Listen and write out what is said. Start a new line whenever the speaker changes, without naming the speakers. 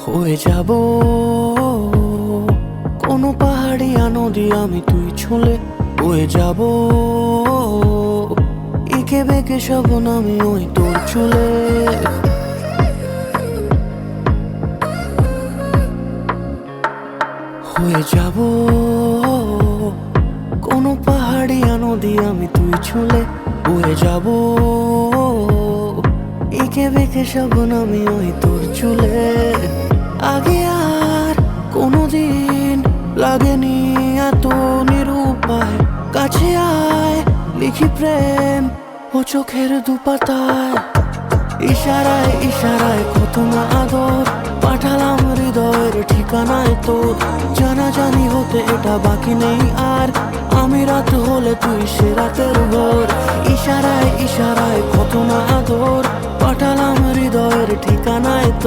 হয়ে যাব কোনো পাহাড়িয়া নদী আমি তুই ছুঁলে, হয়ে যাব একে বেঁকে সব আমি ওই তোর চুলে। হয়ে যাব কোনো পাহাড়িয়া নদী আমি তুই ছুঁলে, হয়ে যাব একে বেঁকে সব আমি ওই তোর চুলে। আগে আর কোনোদিন লাগেনি এত নিরুপায়, কাছে আয় লিখি প্রেম ও চোখের দুপাতায়। ইশারায় ইশারায় কত না আদর পাঠালাম হৃদয়ের ঠিকানায় তোর। জানাজানি হতে এটা বাকি নেই আর, আমি রাত হলে তুই সে রাতের ভোর। ইশারায় ইশারায় কত না আদর পাঠালাম হৃদয়ের ঠিকানায় তোর।